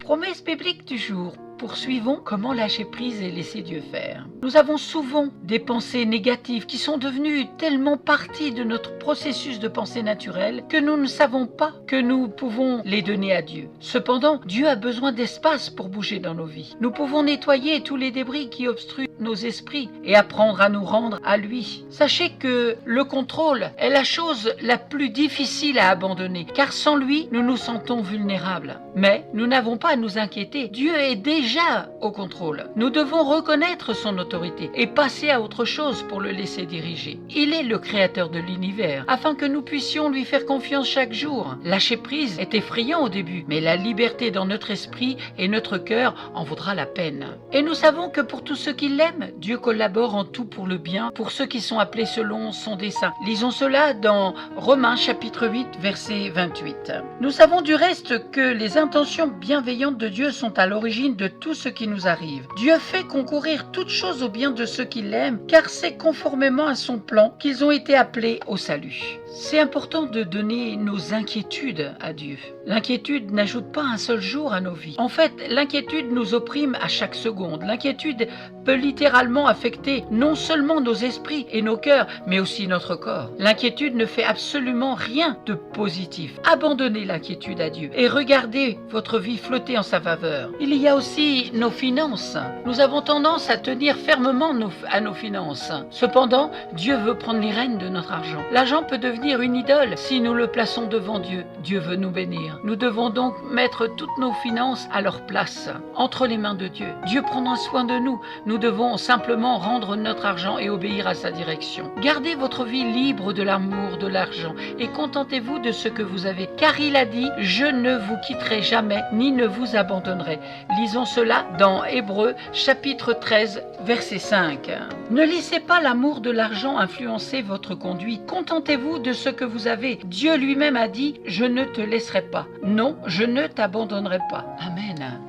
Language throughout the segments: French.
Promesse biblique du jour. Poursuivons comment lâcher prise et laisser Dieu faire. Nous avons souvent des pensées négatives qui sont devenues tellement partie de notre processus de pensée naturelle que nous ne savons pas que nous pouvons les donner à Dieu. Cependant, Dieu a besoin d'espace pour bouger dans nos vies. Nous pouvons nettoyer tous les débris qui obstruent nos esprits et apprendre à nous rendre à lui. Sachez que le contrôle est la chose la plus difficile à abandonner, car sans lui, nous nous sentons vulnérables. Mais nous n'avons pas à nous inquiéter. Dieu est déjà au contrôle. Nous devons reconnaître son autorité et passer à autre chose pour le laisser diriger. Il est le créateur de l'univers, afin que nous puissions lui faire confiance chaque jour. Lâcher prise est effrayant au début, mais la liberté dans notre esprit et notre cœur en vaudra la peine. Et nous savons que pour tous ceux qui l'aiment, Dieu collabore en tout pour le bien, pour ceux qui sont appelés selon son dessein. Lisons cela dans Romains chapitre 8, verset 28. Nous savons du reste que les intentions bienveillantes de Dieu sont à l'origine de tout ce qui nous arrive. Dieu fait concourir toutes choses au bien de ceux qui l'aiment, car c'est conformément à son plan qu'ils ont été appelés au salut. C'est important de donner nos inquiétudes à Dieu. L'inquiétude n'ajoute pas un seul jour à nos vies. En fait, l'inquiétude nous opprime à chaque seconde. L'inquiétude peut littéralement affecter non seulement nos esprits et nos cœurs, mais aussi notre corps. L'inquiétude ne fait absolument rien de positif. Abandonnez l'inquiétude à Dieu et regardez votre vie flotter en sa faveur. Il y a aussi nos finances. Nous avons tendance à tenir fermement à nos finances. Cependant, Dieu veut prendre les rênes de notre argent. L'argent peut devenir une idole si nous le plaçons devant Dieu. Dieu veut nous bénir. Nous devons donc mettre toutes nos finances à leur place, entre les mains de Dieu. Dieu prendra soin de nous. Nous devons simplement rendre notre argent et obéir à sa direction. Gardez votre vie libre de l'amour de l'argent et contentez-vous de ce que vous avez. Car il a dit, je ne vous quitterai jamais, ni ne vous abandonnerai. Lisons cela dans Hébreux, chapitre 13, verset 5. Ne laissez pas l'amour de l'argent influencer votre conduite. Contentez-vous de ce que vous avez. Dieu lui-même a dit, je ne te laisserai pas. Non, je ne t'abandonnerai pas. Amen.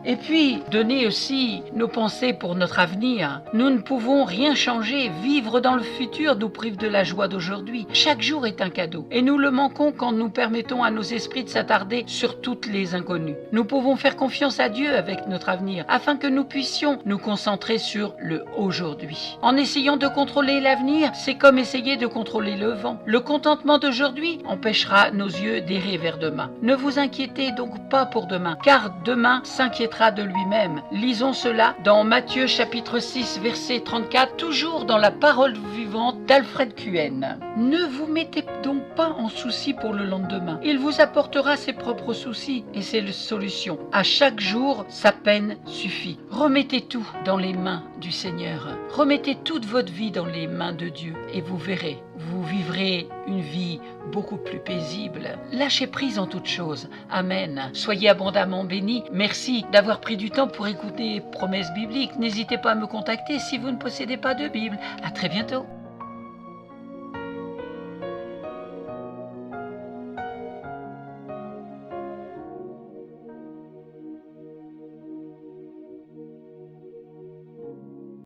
Et puis, donnez aussi nos pensées pour notre avenir. Nous ne pouvons rien changer. Vivre dans le futur nous prive de la joie d'aujourd'hui. Chaque jour est un cadeau. Et nous le manquons quand nous permettons à nos esprits de s'attarder sur toutes les inconnues. Nous pouvons faire confiance à Dieu avec notre avenir, afin que nous puissions nous concentrer sur le aujourd'hui. En essayant de contrôler l'avenir, c'est comme essayer de contrôler le vent. Le contentement d'aujourd'hui empêchera nos yeux d'errer vers demain. Ne vous inquiétez donc pas pour demain, car demain s'inquiétera de lui-même. Lisons cela dans Matthieu chapitre 6, verset 34, toujours dans la parole vivante d'Alfred Cuen. Ne vous mettez donc pas en souci pour le lendemain. Il vous apportera ses propres soucis et ses solutions. À chaque jour, sa peine suffit. Remettez tout dans les mains du Seigneur. Remettez toute votre vie dans les mains de Dieu et vous verrez, vous vivrez une vie beaucoup plus paisible. Lâchez prise en toutes choses. Amen. Soyez abondamment bénis. Merci d'avoir pris du temps pour écouter Promesses bibliques. N'hésitez pas à me contacter si vous ne possédez pas de Bible. À très bientôt.